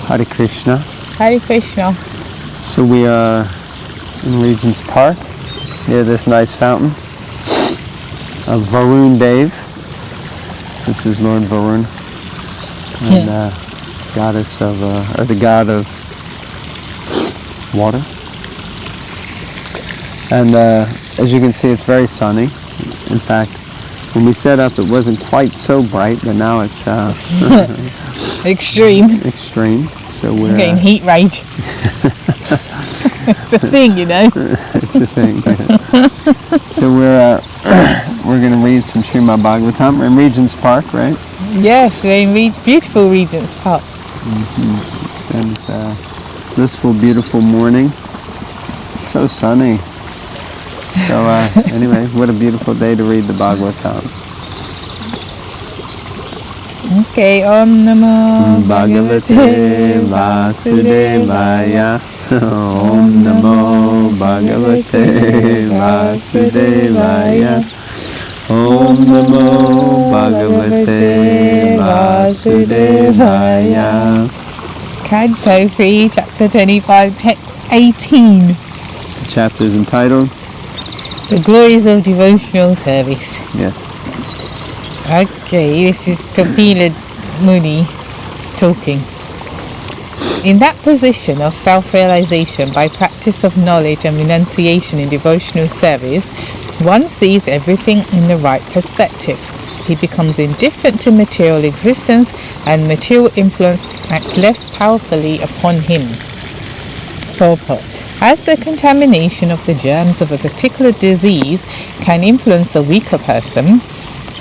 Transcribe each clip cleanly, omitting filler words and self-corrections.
Hare Krishna. Hare Krishna. So we are in Regent's Park, near this nice fountain of Varun Dev. This is Lord Varun, and goddess of, or the god of water. And as you can see, it's very sunny. In fact, when we set up, it wasn't quite so bright, but now it's extreme. Extreme. So we're getting heat rage. It's a thing, you know. It's a thing. Yeah. So we're going to read some Srimad Bhagavatam. We're in Regent's Park, right? Yes, we're in beautiful Regent's Park. Mm-hmm. And it's a blissful, beautiful morning. So sunny. So anyway, what a beautiful day to read the Bhagavatam. Okay, Om Namo Bhagavate Vasudevaya. Om Namo Bhagavate Vasudevaya. Om Namo Bhagavate Vasudevaya. Canto 3, Chapter 25, Text 18. The chapter is entitled The Glories of Devotional Service. Yes. Okay, this is Kapila Muni talking. In that position of self-realization by practice of knowledge and renunciation in devotional service, one sees everything in the right perspective. He becomes indifferent to material existence, and material influence acts less powerfully upon him. Purport. As the contamination of the germs of a particular disease can influence a weaker person,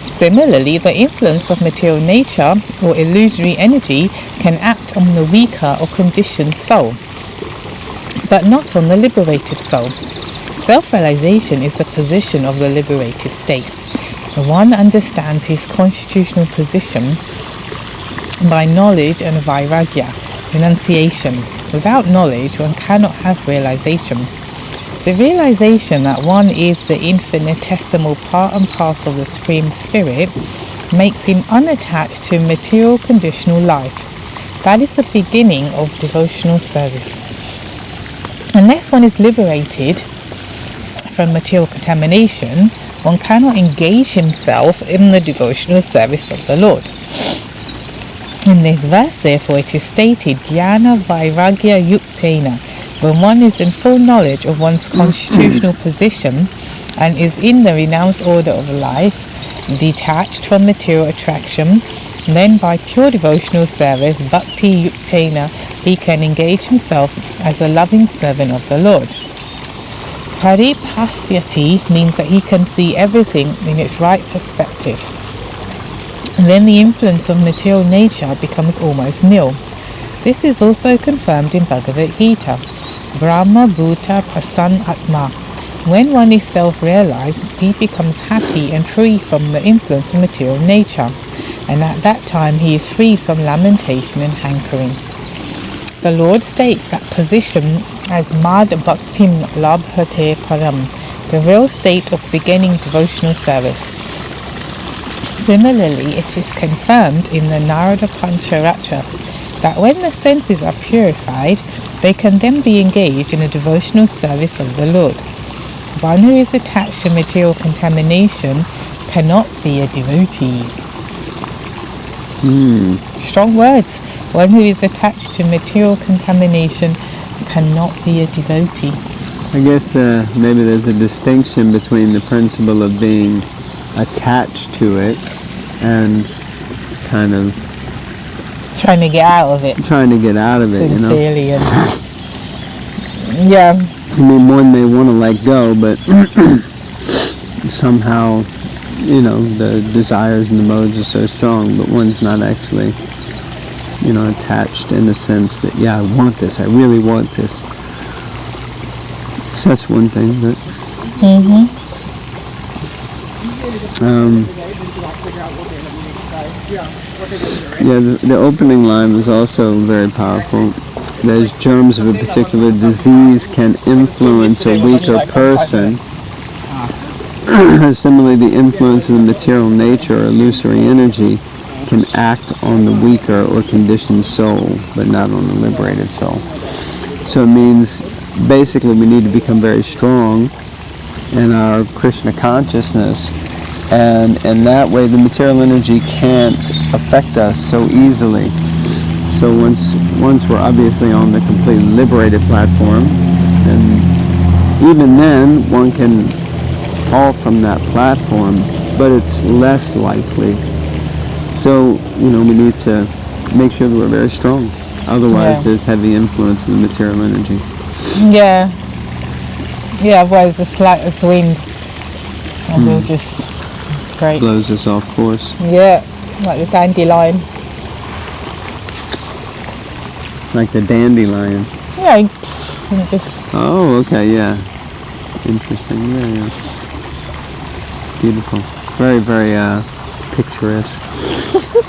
similarly, the influence of material nature or illusory energy can act on the weaker or conditioned soul, but not on the liberated soul. Self-realization is the position of the liberated state. One understands his constitutional position by knowledge and vairagya, renunciation. Without knowledge, one cannot have realization. The realization that one is the infinitesimal part and parcel of the Supreme Spirit makes him unattached to material conditional life. That is the beginning of devotional service. Unless one is liberated from material contamination, one cannot engage himself in the devotional service of the Lord. In this verse, therefore, it is stated, Jnana Vairagya Yuktena, when one is in full knowledge of one's constitutional position and is in the renounced order of life, detached from material attraction, then by pure devotional service, Bhakti Yuktena, he can engage himself as a loving servant of the Lord. Paripasyati means that he can see everything in its right perspective. And then the influence of material nature becomes almost nil. This is also confirmed in Bhagavad Gita. Brahma Bhuta Prasan Atma. When one is self-realized, he becomes happy and free from the influence of material nature, and at that time he is free from lamentation and hankering. The Lord states that position as Mad Bhaktim Labhate Param, the real state of beginning devotional service. Similarly, it is confirmed in the Narada Pancharatra that when the senses are purified, they can then be engaged in a devotional service of the Lord. One who is attached to material contamination cannot be a devotee. Strong words. One who is attached to material contamination cannot be a devotee. I guess maybe there's a distinction between the principle of being attached to it and kind of trying to get out of it. Sincerely, you know. Yeah. I mean, one may want to let go, but somehow, you know, the desires and the modes are so strong, but one's not actually, you know, attached in the sense that, yeah, I want this, I really want this. So that's one thing, but the opening line was also very powerful. As germs of a particular disease can influence a weaker person, similarly the influence of the material nature or illusory energy can act on the weaker or conditioned soul, but not on the liberated soul. So it means basically we need to become very strong in our Krishna consciousness, and in that way the material energy can't affect us so easily. So once we're obviously on the completely liberated platform, and even then one can fall from that platform, but it's less likely. So, we need to make sure that we're very strong. Otherwise, there's heavy influence in the material energy. Yeah. Yeah, otherwise the slightest wind and we'll just blows us off course. Yeah, like the dandelion. Like the dandelion. Yeah, you just... Oh, okay, yeah. Interesting, yeah. Beautiful. Very, very picturesque.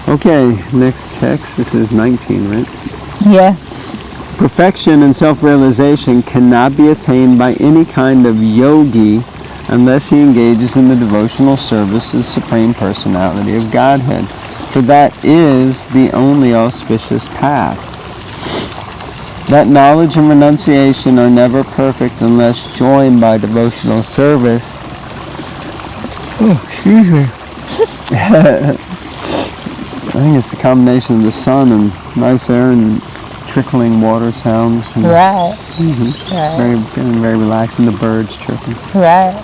Okay, next text. This is 19, right? Yeah. Perfection and self-realization cannot be attained by any kind of yogi unless he engages in the devotional service of the Supreme Personality of Godhead, for that is the only auspicious path. That knowledge and renunciation are never perfect unless joined by devotional service. Oh, excuse me. I think it's the combination of the sun and nice air and trickling water sounds. And right. Right. Feeling very relaxing. The birds chirping. Right.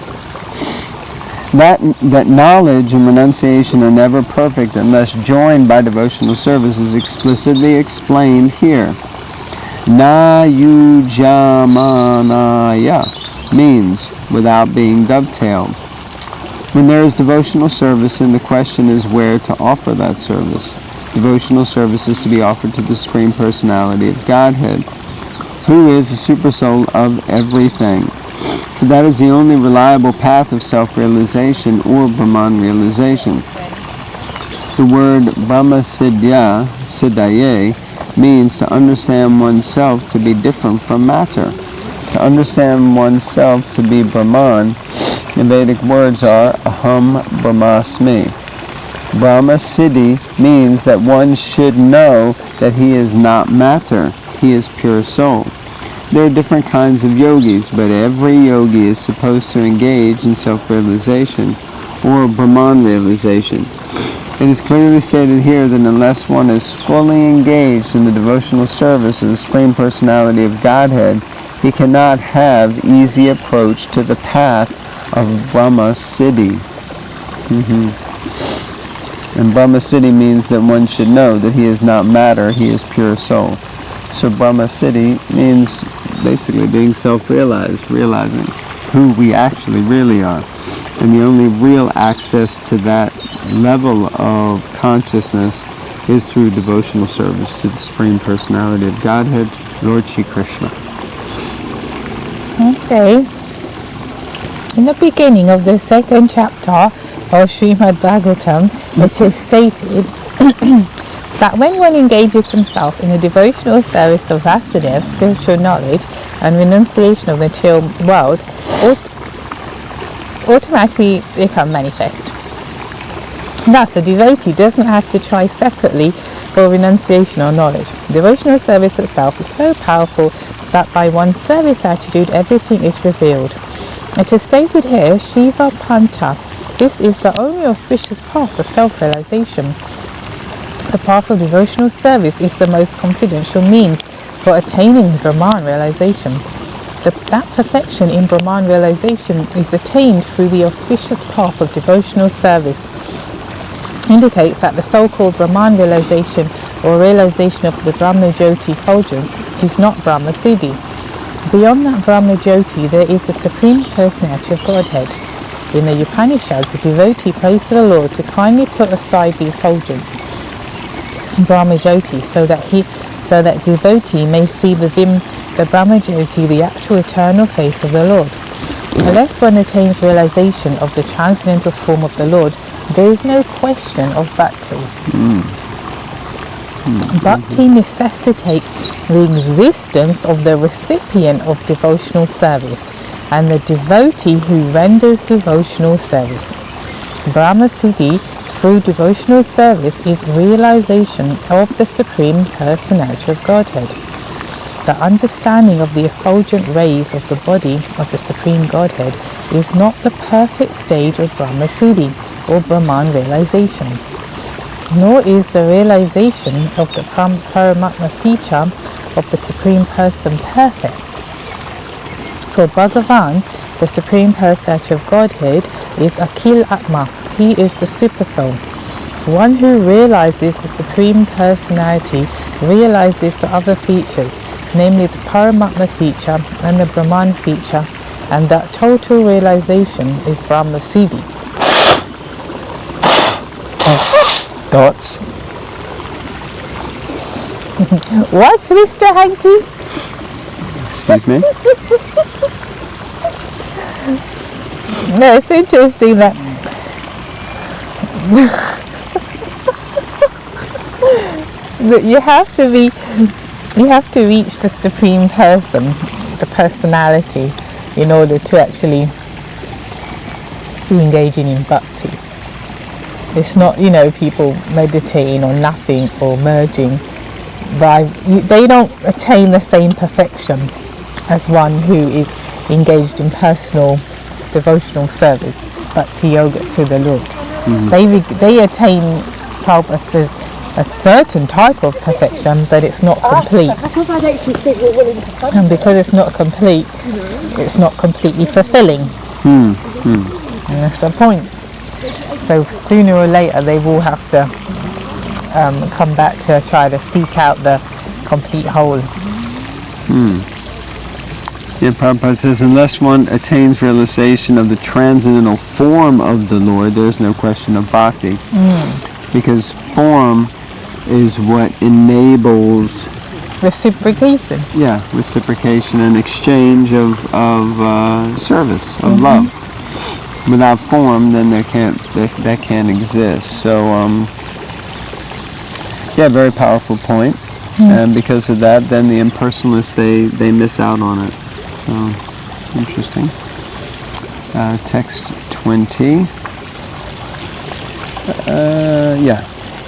That knowledge and renunciation are never perfect unless joined by devotional service is explicitly explained here. Na yujamanaya means without being dovetailed. When there is devotional service, and the question is where to offer that service. Devotional service is to be offered to the Supreme Personality of Godhead, who is the supersoul of everything. For that is the only reliable path of self-realization or Brahman realization. The word Brahmasiddhya, Siddhaye, means to understand oneself to be different from matter. To understand oneself to be Brahman, the Vedic words are Aham Brahmasmi. Brahma Siddhi means that one should know that he is not matter, he is pure soul. There are different kinds of yogis, but every yogi is supposed to engage in self-realization or Brahman realization. It is clearly stated here that unless one is fully engaged in the devotional service of the Supreme Personality of Godhead, he cannot have easy approach to the path of Brahma Siddhi. And Brahma Siddhi means that one should know that he is not matter, he is pure soul. So Brahma Siddhi means basically being self-realized, realizing who we actually really are. And the only real access to that level of consciousness is through devotional service to the Supreme Personality of Godhead, Lord Shri Krishna. Okay. In the beginning of the second chapter of Srimad Bhagavatam, it is stated that when one engages himself in the devotional service of Vasudeva, spiritual knowledge, and renunciation of the material world, automatically become manifest. Thus, a devotee doesn't have to try separately for renunciation or knowledge. Devotional service itself is so powerful that by one's service attitude, everything is revealed. It is stated here, Shiva Panta. This is the only auspicious path of self-realization. The path of devotional service is the most confidential means for attaining Brahman realization. That perfection in Brahman realization is attained through the auspicious path of devotional service. Indicates that the so-called Brahman realization or realization of the Brahma Jyoti effulgence is not Brahma Siddhi. Beyond that Brahma Jyoti, there is the Supreme Personality of Godhead. In the Upanishads, the devotee prays to the Lord to kindly put aside the effulgence, Brahma Jyoti, so that devotee may see within the Brahma Jyoti the actual eternal face of the Lord. Unless one attains realization of the transcendental form of the Lord, there is no question of bhakti. Bhakti necessitates the existence of the recipient of devotional service and the devotee who renders devotional service. Brahma Siddhi through devotional service is realization of the Supreme Personality of Godhead. The understanding of the effulgent rays of the body of the Supreme Godhead is not the perfect stage of Brahma Siddhi or Brahman realization, nor is the realization of the Paramatma feature of the Supreme Person perfect. For Bhagavan, the Supreme Personality of Godhead is Akhil Atma. He is the Super Soul. One who realizes the Supreme Personality realizes the other features, namely the Paramatma feature and the Brahman feature, and that total realization is Brahma Siddhi. Thoughts? What, Mr. Hanky? Excuse me? No, it's interesting that that you have to reach the Supreme Person, the personality, in order to actually be engaging in bhakti. It's not, people meditating or nothing or merging. They don't attain the same perfection as one who is engaged in personal devotional service, bhakti yoga to the Lord. They attain, Prabhupada says, a certain type of perfection, but it's not complete. Because I don't think we're willing to find And because it's not complete, it's not completely fulfilling. And that's the point. So sooner or later they will have to come back to try to seek out the complete whole. Yeah, Prabhupada says, unless one attains realization of the transcendental form of the Lord, there's no question of bhakti. Because form is what enables Reciprocation. reciprocation and exchange of service, of love. Without form, then that can't exist. So very powerful point. And because of that, then the impersonalists, they miss out on it. So interesting. Text 20.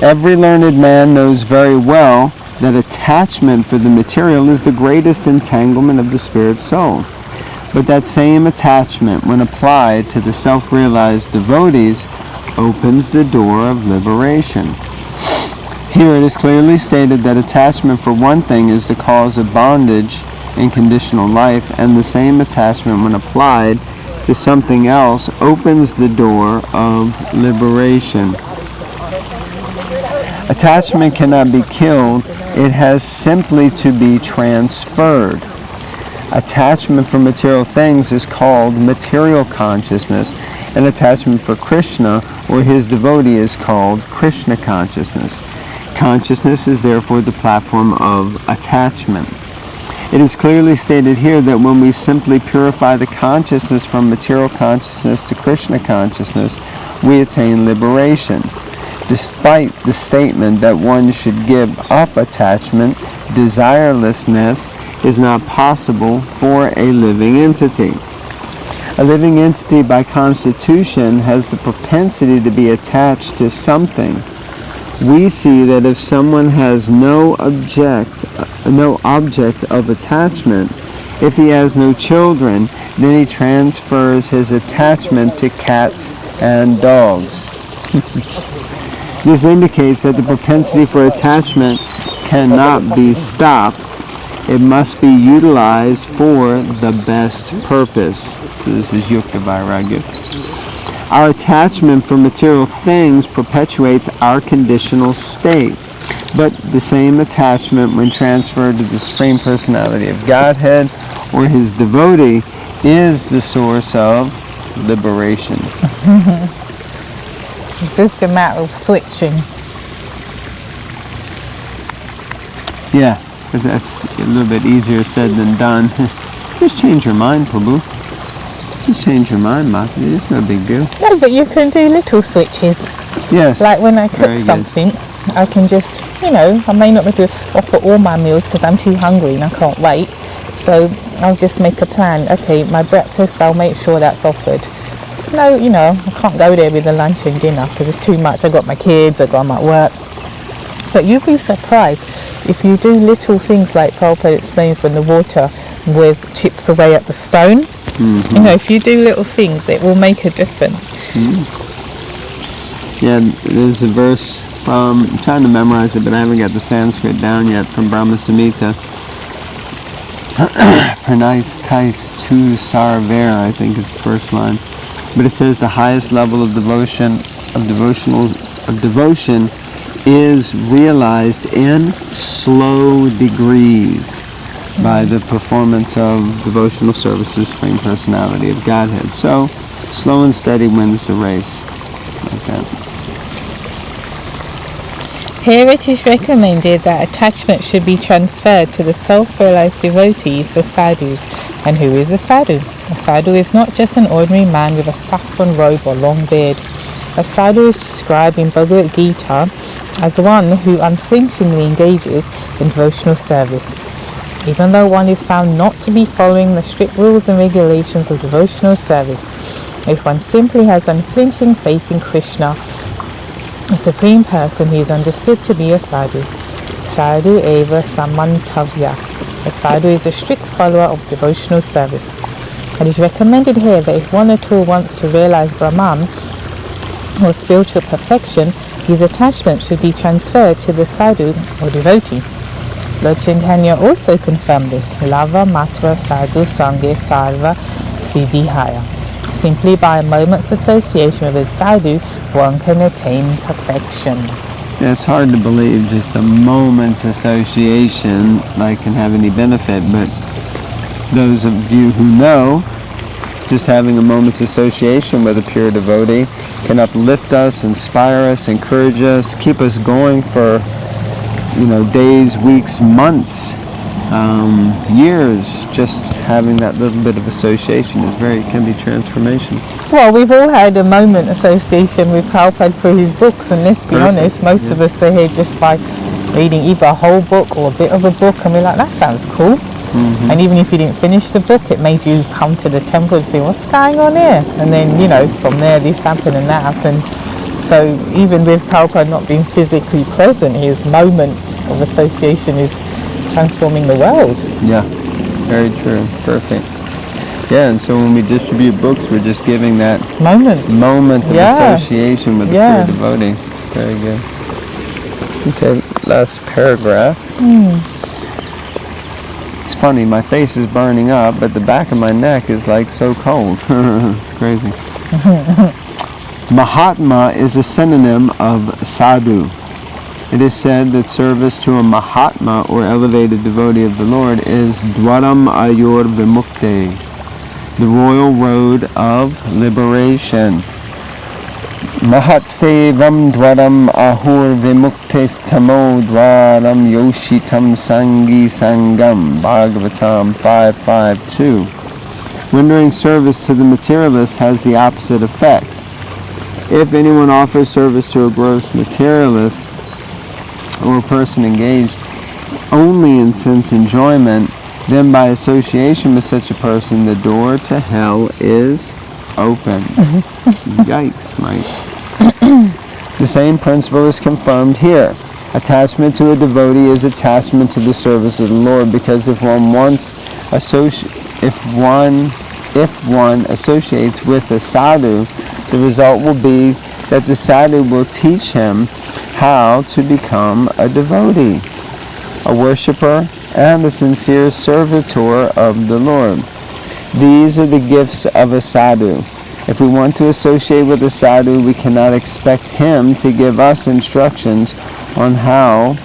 Every learned man knows very well that attachment for the material is the greatest entanglement of the spirit soul. But that same attachment, when applied to the self-realized devotees, opens the door of liberation. Here it is clearly stated that attachment for one thing is the cause of bondage in conditional life, and the same attachment, when applied to something else, opens the door of liberation. Attachment cannot be killed, it has simply to be transferred. Attachment for material things is called material consciousness, and attachment for Krishna or his devotee is called Krishna consciousness. Consciousness is therefore the platform of attachment. It is clearly stated here that when we simply purify the consciousness from material consciousness to Krishna consciousness, we attain liberation. Despite the statement that one should give up attachment, desirelessness is not possible for a living entity. A living entity by constitution has the propensity to be attached to something. We see that if someone has no object of attachment, if he has no children, then he transfers his attachment to cats and dogs. This indicates that the propensity for attachment cannot be stopped. It must be utilized for the best purpose. This is Yukta Vairagya. Our attachment for material things perpetuates our conditional state. But the same attachment, when transferred to the Supreme Personality of Godhead or his devotee, is the source of liberation. It's just a matter of switching. Yeah, because that's a little bit easier said than done. Just change your mind, Prabhu. Just change your mind, Mata. It's no big deal. No, but you can do little switches. Yes. Like when I Very cook good. something, I can just, I may not be able to offer all my meals because I'm too hungry and I can't wait. So I'll just make a plan. Okay, my breakfast, I'll make sure that's offered. no, you know, I can't go there with the lunch and dinner because it's too much. I got my kids, I got them at work. But you'd be surprised if you do little things like Prabhupada explains when the water chips away at the stone. You know, if you do little things, it will make a difference. Yeah, there's a verse from, I'm trying to memorize it, but I haven't got the Sanskrit down yet, from Brahma Samhita. Pranais tu sarver, I think is the first line. But it says the highest level of devotion is realized in slow degrees by the performance of devotional services, Supreme Personality of Godhead. So, slow and steady wins the race. Like that. Here it is recommended that attachment should be transferred to the self-realized devotees, the sadhus. And who is a sadhu? A sadhu is not just an ordinary man with a saffron robe or long beard. A sadhu is described in Bhagavad Gita as one who unflinchingly engages in devotional service. Even though one is found not to be following the strict rules and regulations of devotional service, if one simply has unflinching faith in Krishna, a Supreme Person, he is understood to be a sadhu. Sadhu eva samantavya. A sadhu is a strict follower of devotional service. It is recommended here that if one at all wants to realize Brahman or spiritual perfection, his attachment should be transferred to the sadhu or devotee. Lord Chaitanya also confirmed this. Lava matra sadhu sange sarva siddhihaya. Simply by a moment's association with a sadhu, one can attain perfection. Yeah, it's hard to believe just a moment's association can have any benefit, but those of you who know, just having a moment's association with a pure devotee can uplift us, inspire us, encourage us, keep us going for days, weeks, months, years. Just having that little bit of association can be transformational. Well, we've all had a moment association with Prabhupada through his books, and let's be honest, most of us are here just by reading either a whole book or a bit of a book, and we're like, that sounds cool. And even if you didn't finish the book, it made you come to the temple and say, what's going on here? And then, from there, this happened and that happened. So even with Prabhupada not being physically present, his moment of association is transforming the world. Yeah, very true. Perfect. Yeah, and so when we distribute books, we're just giving that moment of association with the pure devotee. Very good. Okay, last paragraph. It's funny, my face is burning up, but the back of my neck is so cold. It's crazy. Mahatma is a synonym of sadhu. It is said that service to a Mahatma or elevated devotee of the Lord is Dwaram Ayur Vimukte, the royal road of liberation. Mahatsevam Dwaram Ahur Vimuktes Tamo Dwaram Yoshitam Sangi Sangam, Bhagavatam 5.5.2. Rendering service to the materialist has the opposite effects. If anyone offers service to a gross materialist or a person engaged only in sense enjoyment, then by association with such a person, the door to hell is open. Yikes, Mike. The same principle is confirmed here. Attachment to a devotee is attachment to the service of the Lord, because if one associates with a sadhu, the result will be that the sadhu will teach him how to become a devotee, a worshipper, and a sincere servitor of the Lord. These are the gifts of a sadhu. If we want to associate with a sadhu, we cannot expect him to give us instructions on how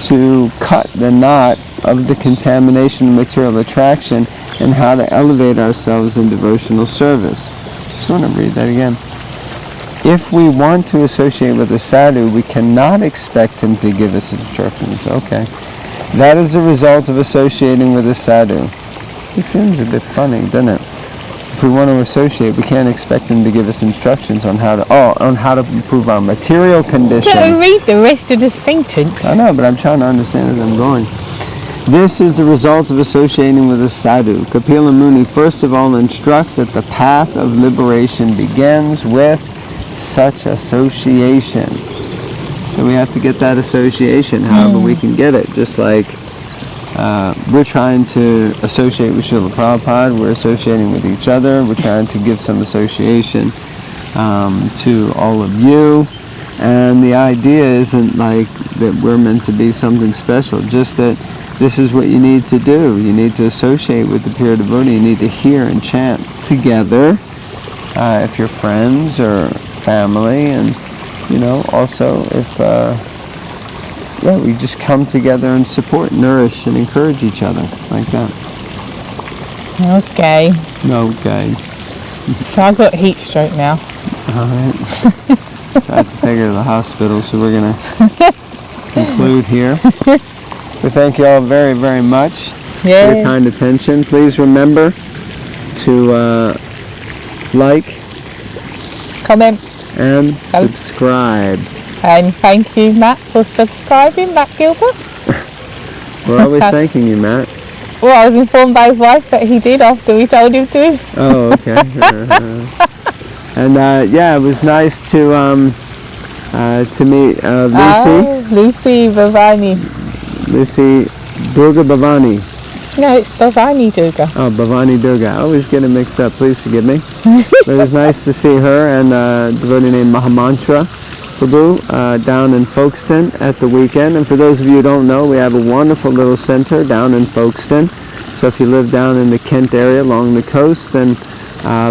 to cut the knot of the contamination of material attraction and how to elevate ourselves in devotional service. Just want to read that again. If we want to associate with a sadhu, we cannot expect him to give us instructions. Okay. That is the result of associating with a sadhu. It seems a bit funny, doesn't it? If we want to associate, we can't expect him to give us instructions on how to improve our material condition. Gotta read the rest of the sentence. I know, but I'm trying to understand as I'm going. This is the result of associating with a sadhu. Kapila Muni first of all instructs that the path of liberation begins with such association. So we have to get that association, however we can get it. Just like we're trying to associate with Srila Prabhupada, we're associating with each other, we're trying to give some association to all of you. And the idea isn't like that we're meant to be something special, just that this is what you need to do. You need to associate with the pure devotee. You need to hear and chant together if you're friends or family, and also if we just come together and support, nourish, and encourage each other like that. Okay. Okay. So I got heat stroke now. All right. So I have to take her to the hospital, so we're going to conclude here. We thank you all very, very much for your kind attention. Please remember to like, comment, and subscribe. And thank you, Matt, for subscribing, Matt Gilbert. We're always thanking you, Matt. Well, I was informed by his wife that he did after we told him to. Oh, okay. And it was nice to meet Lucy. Lucy Bhavani. Lucy Durga Bhavani. No, it's Bhavani Durga. Oh, Bhavani Durga. I always get it mixed up. Please forgive me. But it was nice to see her and a devotee named Mahamantra Prabhu down in Folkestone at the weekend. And for those of you who don't know, we have a wonderful little center down in Folkestone. So if you live down in the Kent area along the coast, then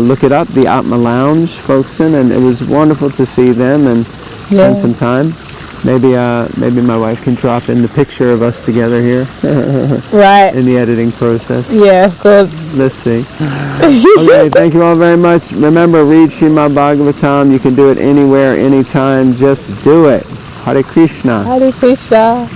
look it up, the Atma Lounge, Folkestone. And it was wonderful to see them and spend some time. Maybe my wife can drop in the picture of us together here. Right. In the editing process. Yeah, of course. Let's see. Okay, thank you all very much. Remember, read Srimad Bhagavatam. You can do it anywhere, anytime. Just do it. Hare Krishna. Hare Krishna.